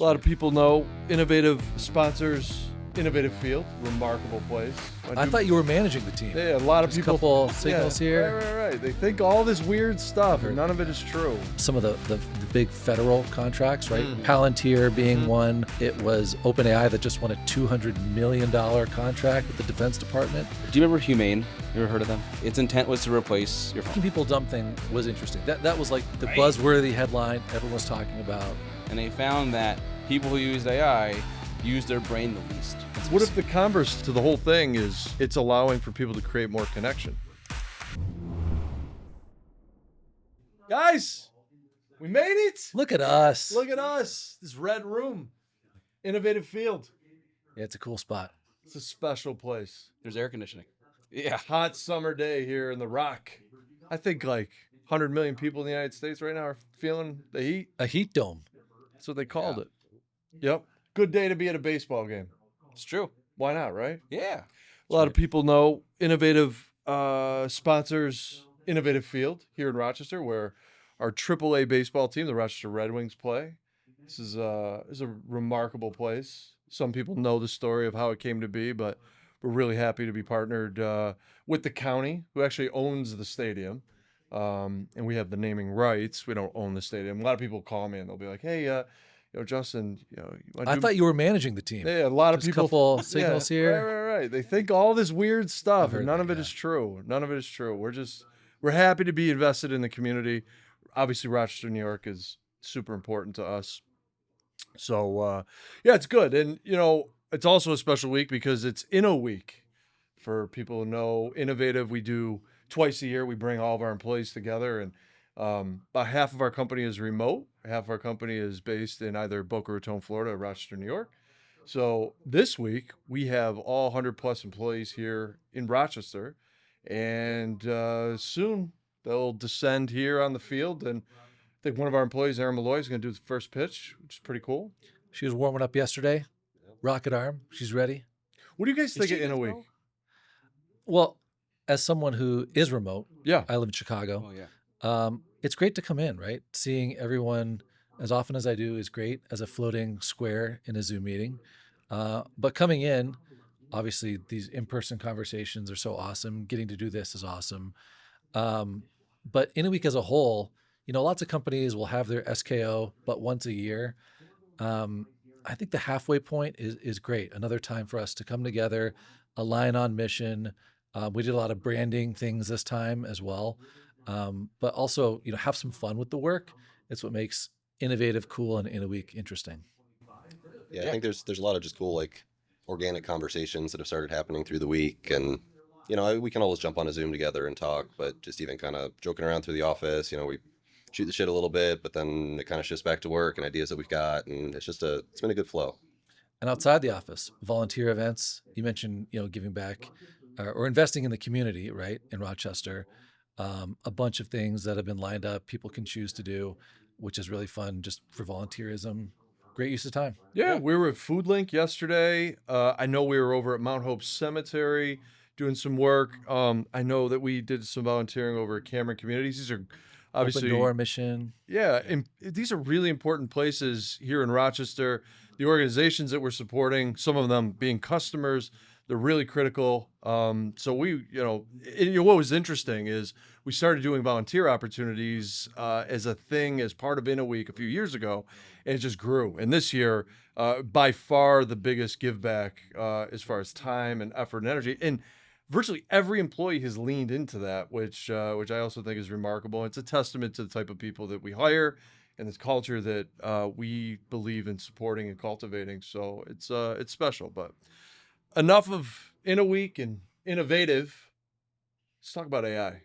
A lot of people know innovative sponsors, Innovative Field, remarkable place. I thought you were managing the team. Yeah, a lot of Just people. a couple signals here. Right. They think all this weird stuff, and none of it is true. Some of the big federal contracts, right? Palantir being one. It was OpenAI that just won a $200 million contract with the Defense Department. Do you remember Humane? You ever heard of them? Its intent was to replace your phone. Making people dumb thing was interesting. That was like the buzzworthy headline everyone was talking about. And they found that people who used AI use their brain the least. What if the converse to the whole thing is it's allowing for people to create more connection? Guys, we made it. Look at us. Look at us. This red room. Innovative Field. Yeah, it's a cool spot. It's a special place. There's air conditioning. Yeah. Hot summer day here in the Rock. I think like 100 million people in the United States right now are feeling the heat. A heat dome. That's what they called it. Yep. Good day to be at a baseball game. It's true. Why not, right? Yeah. A lot of people know innovative sponsors, Innovative Field here in Rochester, where our AAA baseball team, the Rochester Red Wings, play. This is a remarkable place. Some people know the story of how it came to be, but we're really happy to be partnered with the county, who actually owns the stadium. And we have the naming rights. We don't own the stadium. A lot of people call me and they'll be like, "Hey, Justin, I thought you were managing the team. Yeah, a lot of Just people. couple signals here. Right. They think all this weird stuff, heard and none that, of it yeah. is true. None of it is true. We're happy to be invested in the community. Obviously, Rochester, New York is super important to us. So, yeah, it's good. And, it's also a special week because it's Inno Week. For people who know Innovative, we do twice a year. We bring all of our employees together, and about half of our company is remote. Half of our company is based in either Boca Raton, Florida, or Rochester, New York. So this week, we have all 100 plus employees here in Rochester, and soon they'll descend here on the field. And I think one of our employees, Erin Malloy, is going to do the first pitch, which is pretty cool. She was warming up yesterday. Rocket arm. She's ready. What do you guys think of in a week? Well, as someone who is remote, Yeah. I live in Chicago. Oh, yeah. It's great to come in, right? Seeing everyone as often as I do is great as a floating square in a Zoom meeting. But coming in, obviously, these in-person conversations are so awesome. Getting to do this is awesome. But in a week as a whole, lots of companies will have their SKO, but once a year. I think the halfway point is great. Another time for us to come together, align on mission. We did a lot of branding things this time as well. But also, have some fun with the work. It's what makes Innovative cool and in a week interesting. Yeah, I think there's a lot of just cool organic conversations that have started happening through the week, and we can always jump on a Zoom together and talk, but just even kind of joking around through the office, we shoot the shit a little bit, but then it kind of shifts back to work and ideas that we've got, and it's been a good flow. And outside the office, volunteer events. You mentioned giving back or investing in the community, right, in Rochester. A bunch of things that have been lined up, people can choose to do, which is really fun just for volunteerism. Great use of time. Yeah, we were at Food Link yesterday. I know we were over at Mount Hope Cemetery doing some work. I know that we did some volunteering over at Cameron Communities. These are obviously Open door mission. Yeah, and these are really important places here in Rochester. The organizations that we're supporting, some of them being customers, they're really critical. So we, what was interesting is we started doing volunteer opportunities as a thing, as part of In a Week a few years ago, and it just grew. And this year, by far the biggest give back as far as time and effort and energy. And virtually every employee has leaned into that, which I also think is remarkable. It's a testament to the type of people that we hire and this culture that we believe in supporting and cultivating. So it's special. But enough of In a Week and Innovative. Let's talk about AI.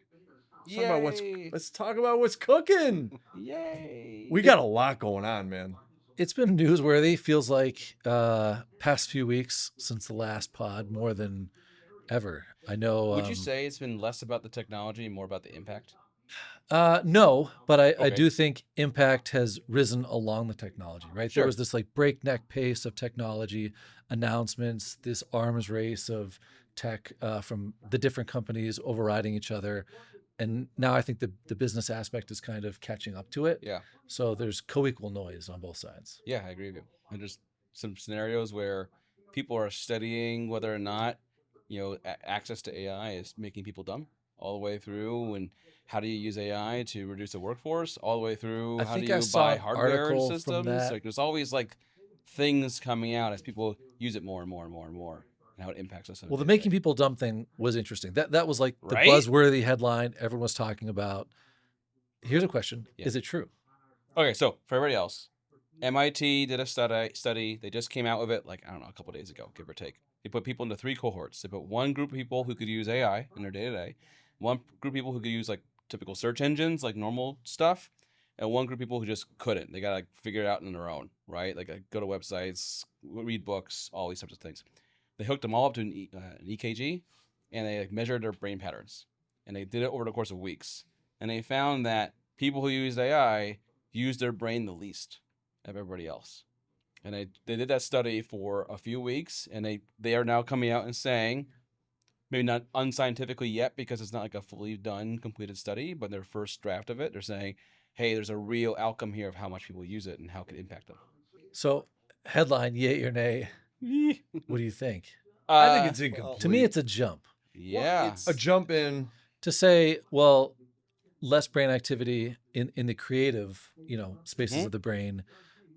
Let's talk about what's cooking. Yay. We got a lot going on, man. It's been newsworthy. Feels like past few weeks since the last pod, more than ever. I know. Would you say it's been less about the technology, more about the impact? No, but I Okay. do think impact has risen along the technology, right? Sure. There was this breakneck pace of technology announcements, this arms race of tech from the different companies overriding each other. and now I think the business aspect is kind of catching up to it. Yeah. So there's co-equal noise on both sides. Yeah, I agree with you. And there's some scenarios where people are studying whether or not, access to AI is making people dumb all the way through, and how do you use AI to reduce the workforce, all the way through I how do think I you saw buy an hardware and article from systems. that. Like there's always like things coming out as people use it more and more and more and more, and how it impacts us. Well, the making people dumb thing was interesting. That was like the Right? buzzworthy headline everyone was talking about. Here's a question: Yeah. Is it true? Okay, so for everybody else, MIT did a study. They just came out with it, like, I don't know, a couple days ago, give or take. They put people into 3 cohorts. They put one group of people who could use AI in their day to day, one group of people who could use like typical search engines, like normal stuff, and one group of people who just couldn't. They got to like figure it out on their own, right? Like go to websites, read books, all these types of things. They hooked them all up to an EKG, and they like measured their brain patterns, and they did it over the course of weeks, and they found that people who used AI used their brain the least of everybody else. And they did that study for a few weeks, and they are now coming out and saying, maybe not unscientifically yet because it's not like a fully done, completed study, but their first draft of it, they're saying, hey, there's a real outcome here of how much people use it and how it could impact them. So, headline: Yay or nay? What do you think? I think it's incomplete. To me, it's a jump. Yeah. It's a jump in. To say, well, less brain activity in the creative, spaces of the brain,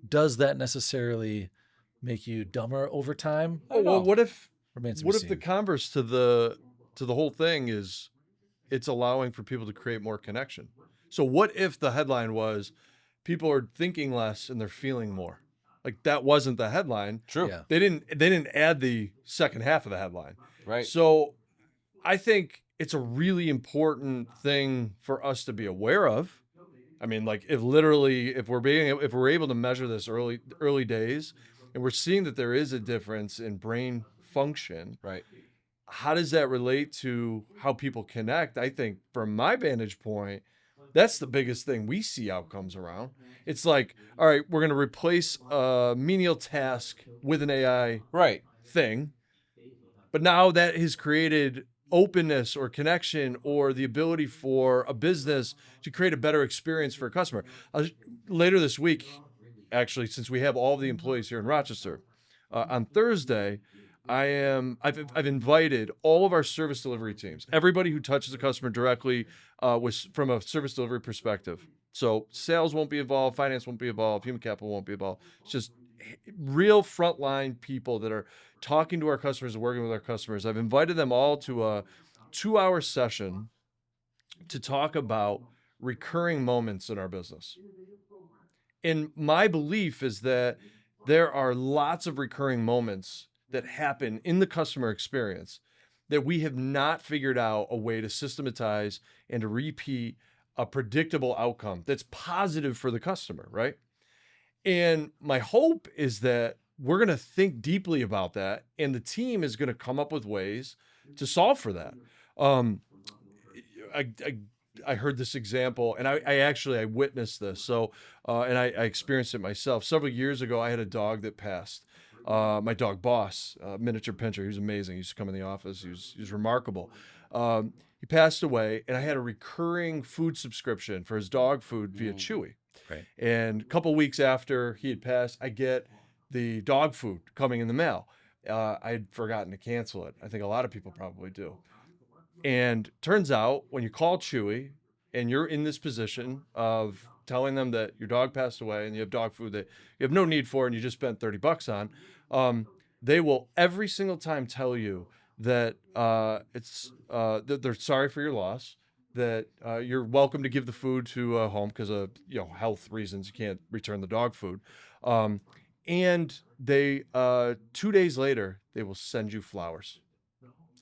does that necessarily make you dumber over time? I don't Well, know. what if Remains to be what if the seen. converse to the whole thing is it's allowing for people to create more connection? So what if the headline was people are thinking less and they're feeling more? Like that wasn't the headline. True. Yeah. They didn't add the second half of the headline. Right. So I think it's a really important thing for us to be aware of. I mean, like if we're able to measure this early days, and we're seeing that there is a difference in brain function, Right. how does that relate to how people connect? I think from my vantage point, that's the biggest thing we see outcomes around. It's like, all right, we're going to replace a menial task with an AI Right. thing, but now that has created openness or connection or the ability for a business to create a better experience for a customer. Later this week, actually, since we have all the employees here in Rochester, on Thursday, I've invited all of our service delivery teams, everybody who touches a customer directly, was from a service delivery perspective. So sales won't be involved, finance won't be involved, human capital won't be involved. It's just real frontline people that are talking to our customers and working with our customers. I've invited them all to a 2-hour session to talk about recurring moments in our business. And my belief is that there are lots of recurring moments that happen in the customer experience that we have not figured out a way to systematize and to repeat a predictable outcome that's positive for the customer, right? And my hope is that we're going to think deeply about that, and the team is going to come up with ways to solve for that. I heard this example, and I witnessed this. So, and I experienced it myself. Several years ago, I had a dog that passed. My dog Boss, miniature pinscher, he was amazing. He used to come in the office. He was remarkable. He passed away, and I had a recurring food subscription for his dog food via Chewy. Right. And a couple weeks after he had passed, I get the dog food coming in the mail. I had forgotten to cancel it. I think a lot of people probably do. And turns out when you call Chewy and you're in this position of telling them that your dog passed away and you have dog food that you have no need for and you just spent $30 on, they will every single time tell you that that they're sorry for your loss, that you're welcome to give the food to home because of health reasons you can't return the dog food, and they 2 days later they will send you flowers.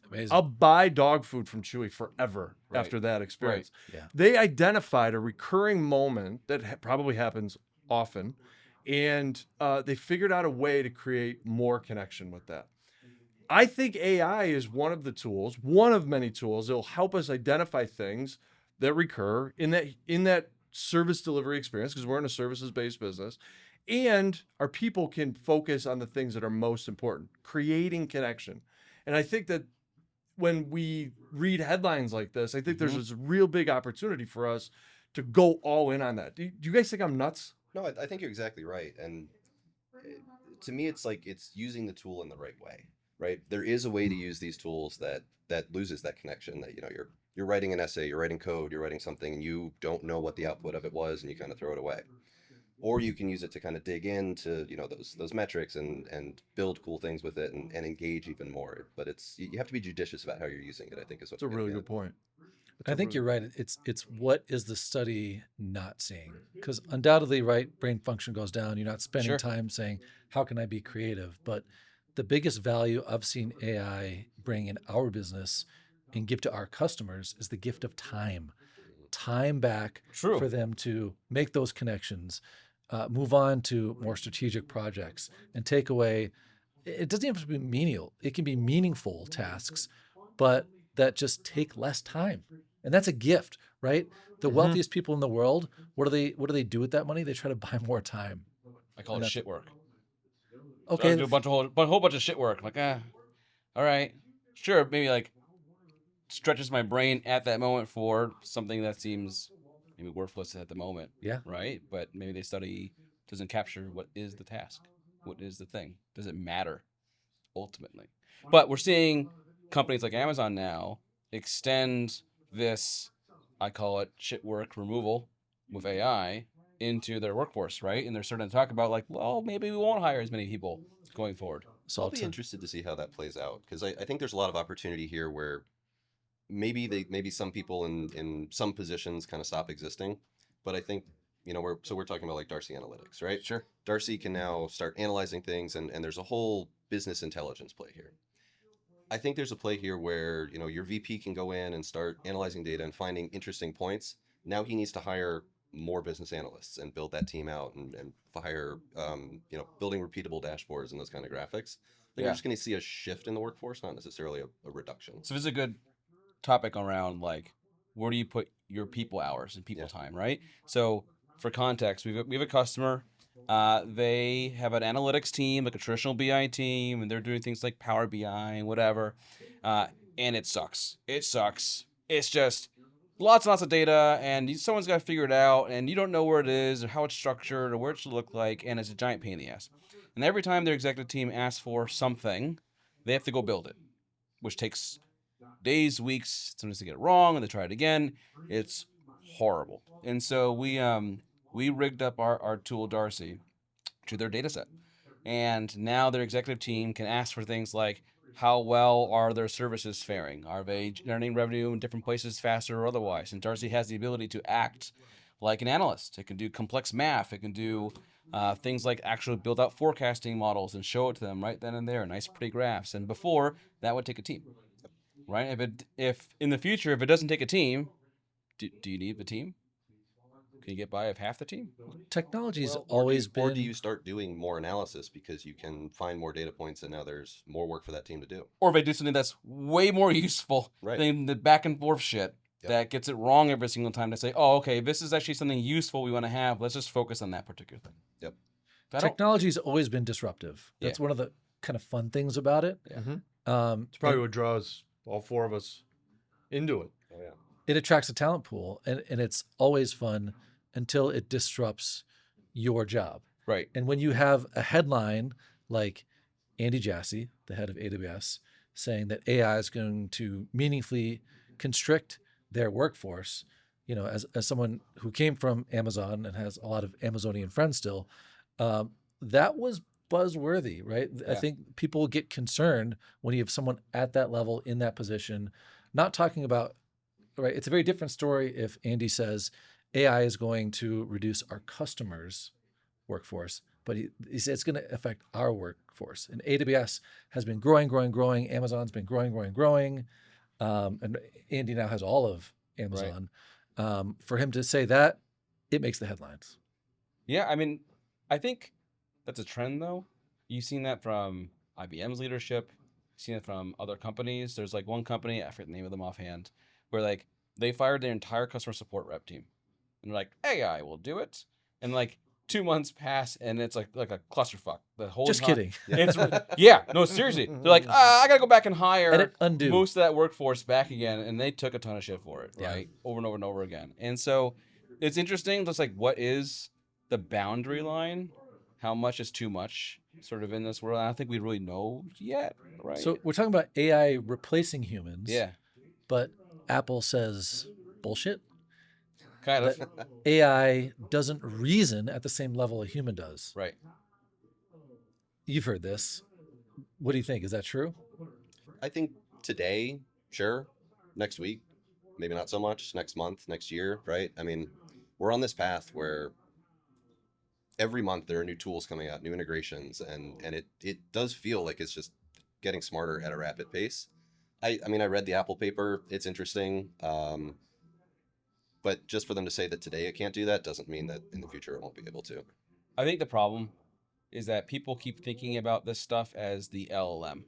Amazing. I'll buy dog food from Chewy forever Right. after that experience. Right. Yeah. They identified a recurring moment that probably happens often, and they figured out a way to create more connection with that. I think AI is one of the tools, one of many tools that will help us identify things that recur in that service delivery experience, because we're in a services-based business, and our people can focus on the things that are most important, creating connection. And I think that when we read headlines like this, I think there's Mhm. this real big opportunity for us to go all in on that. Do you guys think I'm nuts? No, I think you're exactly right. And to me, it's like it's using the tool in the right way, right? There is a way to use these tools that loses that connection. That you're writing an essay, you're writing code, you're writing something, and you don't know what the output of it was, and you kind of throw it away. Or you can use it to kind of dig into those metrics and build cool things with it and engage even more. But you have to be judicious about how you're using it. I think is That's what's a going to really be good point. That's I a think really you're good right. It's what is the study not seeing? Because undoubtedly, right, brain function goes down. You're not spending Sure. time saying, "How can I be creative?" But the biggest value I've seen AI bring in our business and give to our customers is the gift of time. Time back True. for them to make those connections, move on to more strategic projects, and take away. It doesn't have to be menial. It can be meaningful tasks, but that just take less time, and that's a gift, right? The Mhm. wealthiest people in the world, what do they do with that money? They try to buy more time. I call And it that's shit work. So I okay. do a whole bunch of shit work. Like, all right, sure, maybe like stretches my brain at that moment for something that seems maybe worthless at the moment. Yeah. Right. But maybe the study doesn't capture what is the task, what is the thing. Does it matter ultimately? But we're seeing companies like Amazon now extend this, I call it shit work removal with AI into their workforce, right? And they're starting to talk about like, well, maybe we won't hire as many people going forward. So I'll be interested to see how that plays out because I think there's a lot of opportunity here where maybe some people in some positions kind of stop existing, but I think we're talking about like Darcy Analytics, right? Sure. Darcy can now start analyzing things, and there's a whole business intelligence play here. I think there's a play here where your VP can go in and start analyzing data and finding interesting points. Now he needs to hire more business analysts and build that team out and hire building repeatable dashboards and those kind of graphics. I think we're Yeah. just going to see a shift in the workforce, not necessarily a reduction. So this is a good topic around like where do you put your people hours and people Yeah. time, right? So for context, we have a customer. They have an analytics team, like a traditional BI team, and they're doing things like Power BI and whatever. And it sucks. It sucks. It's just lots and lots of data, and someone's got to figure it out, and you don't know where it is or how it's structured or where it should look like, and it's a giant pain in the ass. And every time their executive team asks for something, they have to go build it, which takes days, weeks. Sometimes they get it wrong and they try it again. It's horrible. And so we rigged up our tool Darcy to their data set. And now their executive team can ask for things like how well are their services faring? Are they generating revenue in different places faster or otherwise? And Darcy has the ability to act like an analyst. It can do complex math. It can do things like actually build out forecasting models and show it to them right then and there. Nice, pretty graphs. And before, that would take a team, right? If in the future, if it doesn't take a team, do you need the team? Can you get by with half the team? technology's Well, always or do been you start doing more analysis because you can find more data points and now there's more work for that team to do? Or if they do something that's way more useful Right. than the back and forth shit Yep. that gets it wrong every single time to say, oh, okay, this is actually something useful we want to have. Let's just focus on that particular thing. Yep. technology's always been disruptive. Yeah. That's one of the kind of fun things about it. Yeah. Mhm. It's It's probably what draws all four of us into it. Oh yeah. it attracts a talent pool, and it's always fun until it disrupts your job. Right. And when you have a headline like Andy Jassy, the head of AWS, saying that AI is going to meaningfully constrict their workforce, as someone who came from Amazon and has a lot of Amazonian friends still, that was buzzworthy, right? I Yeah. think people get concerned when you have someone at that level in that position, not talking about, right? It's a very different story if Andy says AI is going to reduce our customers' workforce, but he said it's going to affect our workforce. And AWS has been growing, growing, growing. Amazon's been growing, growing, growing. And Andy now has all of Amazon. For him to say that, it makes the headlines. Yeah, I mean, I think that's a trend though. You've seen that from IBM's leadership. You've seen it from other companies. There's like one company, I forget the name of them offhand, where like they fired their entire customer support rep team. And they're like, AI will do it. And like 2 months pass and it's like a clusterfuck. The whole Just time. kidding. It's no, seriously. They're like, I gotta go back and hire Edit, undo. most of that workforce back again, and they took a ton of shit for it, Yeah. right? Over and over and over again. And so it's interesting, just like what is the boundary line? How much is too much sort of in this world? I don't think we really know yet, right? So we're talking about AI replacing humans. yeah, But Apple says bullshit. kind of. That AI doesn't reason at the same level a human does. Right. You've heard this. What do you think? Is that true? I think today, sure. Next week, maybe not so much. Next month, next year, right? I mean, we're on this path where every month there are new tools coming out, new integrations, and it does feel like it's just getting smarter at a rapid pace. I mean, I read the Apple paper. It's interesting. But just for them to say that today it can't do that doesn't mean that in the future it won't be able to. I think the problem is that people keep thinking about this stuff as the LLM.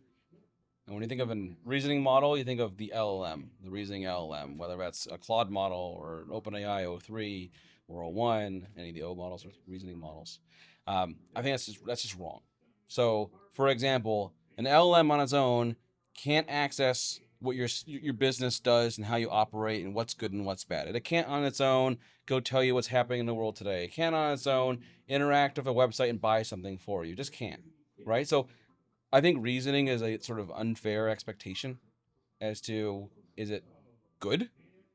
And when you think of a reasoning model, you think of the LLM, the reasoning LLM, whether that's a Claude model or an OpenAI O3 or O1, any of the O models or reasoning models. I think that's just wrong. So, for example, an LLM on its own can't access what your business does and how you operate and what's good and what's bad. It can't on its own go tell you what's happening in the world today. It can't on its own interact with a website and buy something for you. It just can't, right? So I think reasoning is a sort of unfair expectation as to, is it good,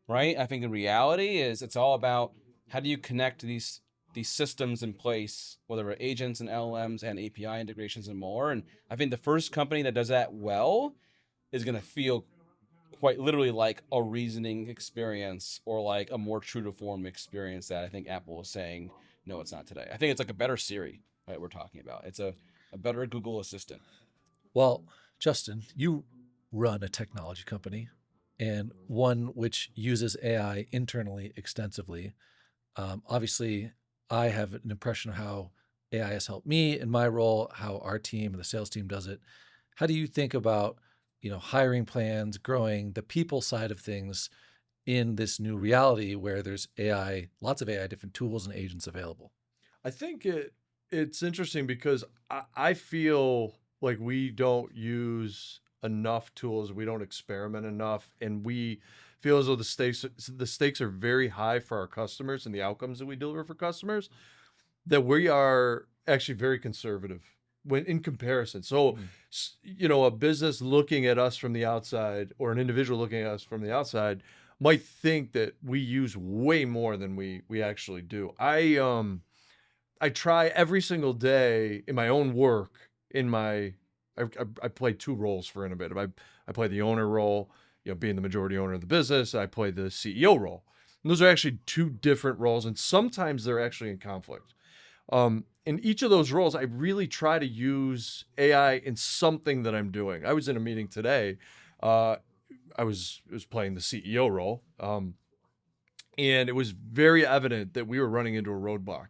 right? I think the reality is it's all about how do you connect these systems in place, whether it's agents and LLMs and API integrations and more. And I think the first company that does that well is going to feel quite literally like a reasoning experience or like a more true to form experience that I think Apple is saying, no, it's not today. I think it's like a better Siri, right? We're talking about. It's a better Google Assistant. Well, Justin, you run a technology company and one which uses AI internally extensively. Obviously, I have an impression of how AI has helped me in my role, how our team, the sales team does it. How do you think about, hiring plans, growing the people side of things in this new reality where there's AI, lots of AI, different tools and agents available? I think it's interesting because I feel like we don't use enough tools, we don't experiment enough, and we feel as though the stakes are very high for our customers and the outcomes that we deliver for customers, that we are actually very conservative when in comparison. So, a business looking at us from the outside or an individual looking at us from the outside might think that we use way more than we actually do. I try every single day in my own work. I play two roles for Innovative. I play the owner role, being the majority owner of the business. I play the CEO role. And those are actually two different roles, and sometimes they're actually in conflict. In each of those roles, I really try to use AI in something that I'm doing. I was in a meeting today. I was playing the CEO role, and it was very evident that we were running into a roadblock.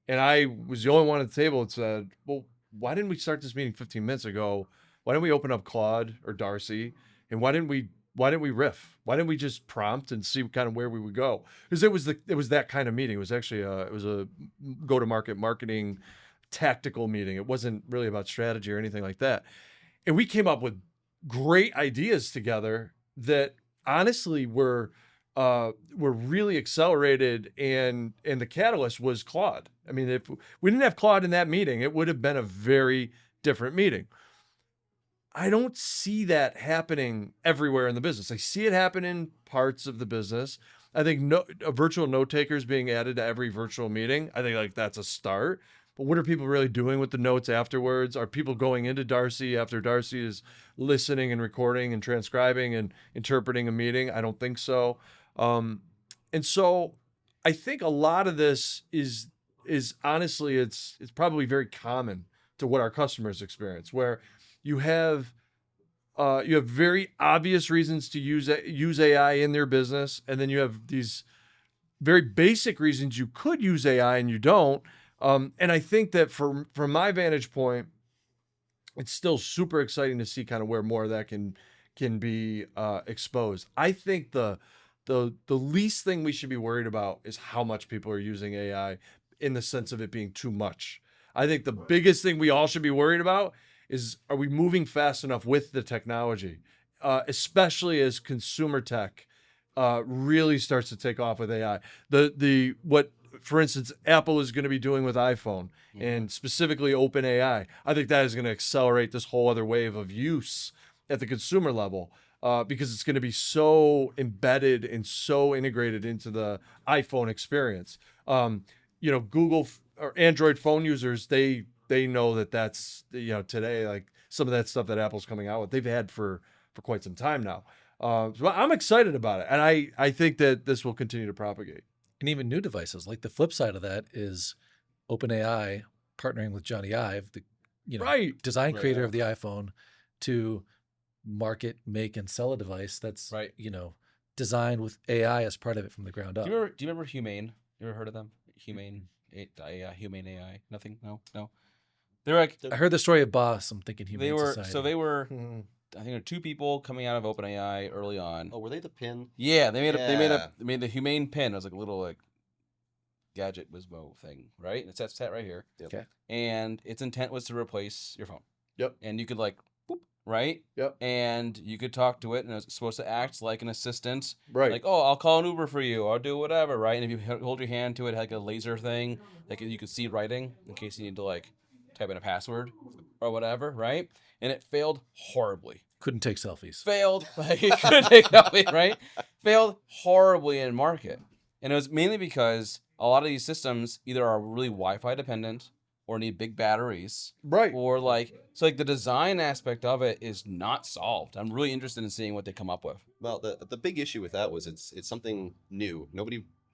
And I was the only one at the table that said, well, why didn't we start this meeting 15 minutes ago? Why didn't we open up Claude or Darcy? And why didn't we riff? Why didn't we just prompt and see kind of where we would go? Because it was that kind of meeting. It was actually a go-to-market marketing tactical meeting. It wasn't really about strategy or anything like that. And we came up with great ideas together that honestly were really accelerated, and the catalyst was Claude. I mean, if we didn't have Claude in that meeting, it would have been a very different meeting. I don't see that happening everywhere in the business. I see it happen in parts of the business. I think virtual note takers being added to every virtual meeting, I think like that's a start. But what are people really doing with the notes afterwards? Are people going into Darcy after Darcy is listening and recording and transcribing and interpreting a meeting? I don't think so. And so I think a lot of this is honestly, it's probably very common to what our customers experience, where you have very obvious reasons to use AI in their business, and then you have these very basic reasons you could use AI and you don't. And I think that from my vantage point, it's still super exciting to see kind of where more of that can be exposed. I think the least thing we should be worried about is how much people are using AI in the sense of it being too much. I think the biggest thing we all should be worried about is, are we moving fast enough with the technology, especially as consumer tech really starts to take off with AI. What, for instance, Apple is going to be doing with iPhone and specifically OpenAI. I think that is going to accelerate this whole other wave of use at the consumer level. Because it's going to be so embedded and so integrated into the iPhone experience. Google or Android phone users, they know that's today, like some of that stuff that Apple's coming out with, they've had for quite some time now. So I'm excited about it, and I think that this will continue to propagate. And even new devices. Like the flip side of that is OpenAI partnering with Johnny Ive, the Right. design creator of the iPhone, to market, make, and sell a device that's Right. designed with AI as part of it from the ground up. Do you remember Humane? You ever heard of them? Humane AI. Nothing. No. They're like, I heard the story of Boss. I'm thinking Humane they were. Society. So they were. I think there were two people coming out of OpenAI early on. Oh, were they the pin? Yeah, they Yeah. made the Humane pin. It was like a little like gadget Wismo thing, right? And it's set right here. Yep. Okay. And its intent was to replace your phone. Yep. And you could like, boop, right? Yep. And you could talk to it, and it was supposed to act like an assistant. Right. Like, oh, I'll call an Uber for you. I'll do whatever, right? And if you hold your hand to it, like a laser thing, like you could see writing in case you need to like type in a password or whatever, right? And it failed horribly. Couldn't take selfies. Failed, like it couldn't take selfies, right? Failed horribly in market. And it was mainly because a lot of these systems either are really Wi-Fi dependent or need big batteries. Right. Or like, so like the design aspect of it is not solved. I'm really interested in seeing what they come up with. Well, the big issue with that was it's something new.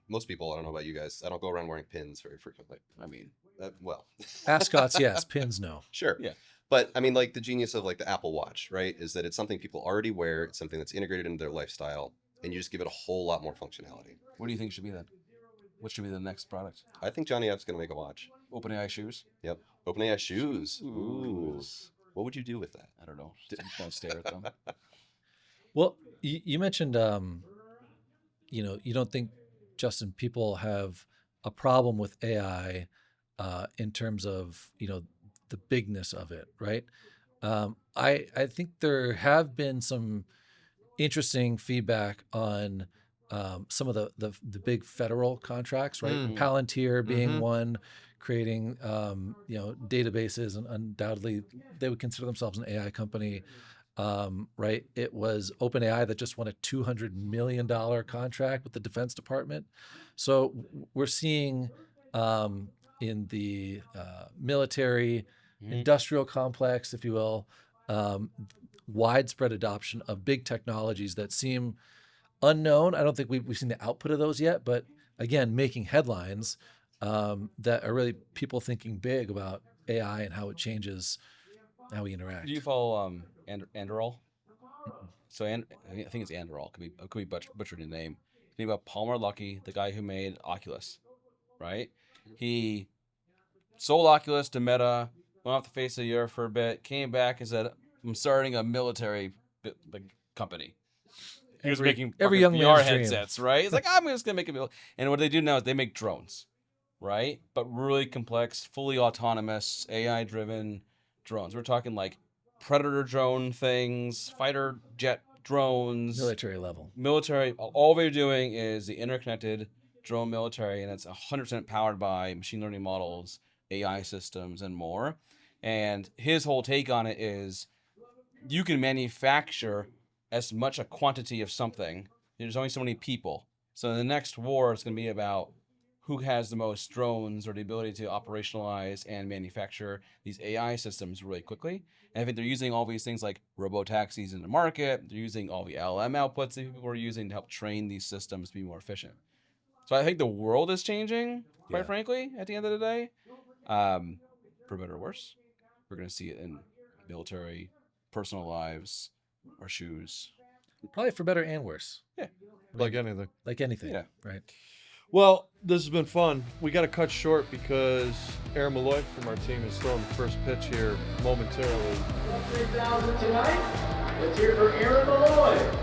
Most people, I don't know about you guys, I don't go around wearing pins very frequently. I mean, Well, Ascots, yes. Pins, no. sure. Yeah. But I mean, like the genius of like the Apple Watch, right, is that it's something people already wear. It's something that's integrated into their lifestyle, and you just give it a whole lot more functionality. what do you think should be then? What should be the next product? I think Johnny Ive's going to make a watch. OpenAI shoes? Yep. OpenAI shoes. Ooh. What would you do with that? I don't know. Just don't stare at them. Well, you mentioned, you don't think, Justin, people have a problem with AI in terms of, the bigness of it, right? I think there have been some interesting feedback on some of the big federal contracts, right? Mm. Palantir being Mhm. one, creating databases, and undoubtedly they would consider themselves an AI company, right? It was OpenAI that just won a $200 million contract with the Defense Department. So we're seeing in the military industrial complex, if you will, widespread adoption of big technologies that seem unknown. I don't think we've seen the output of those yet, but again, making headlines that are really people thinking big about AI and how it changes how we interact. Do you follow Anduril? So I think it's Anduril. Could be butchered in the name. Think about Palmer Luckey, the guy who made Oculus, right? He sold Oculus to Meta, went off the face of the earth for a bit, came back and said, "I'm starting a military company." He was making every fucking young VR man's dream. headsets, right? He's like, "I'm just gonna make a." And what they do now is they make drones, right? But really complex, fully autonomous, AI-driven drones. We're talking like Predator drone things, fighter jet drones, Military level. military. All they're doing is the interconnected drone military, and it's 100% powered by machine learning models, AI systems, and more. And his whole take on it is you can manufacture as much a quantity of something. There's only so many people. So the next war is going to be about who has the most drones or the ability to operationalize and manufacture these AI systems really quickly. And I think they're using all these things like robo-taxis in the market. They're using all the LLM outputs that people are using to help train these systems to be more efficient. So I think the world is changing, quite frankly, at the end of the day. For better or worse. We're going to see it in military, personal lives, our shoes. Probably for better and worse. Yeah. Like anything. Like anything. Yeah. Right. Well, this has been fun. We got to cut short because Aaron Malloy from our team is throwing the first pitch here momentarily. 3,000 tonight. Let's hear it for Aaron Malloy.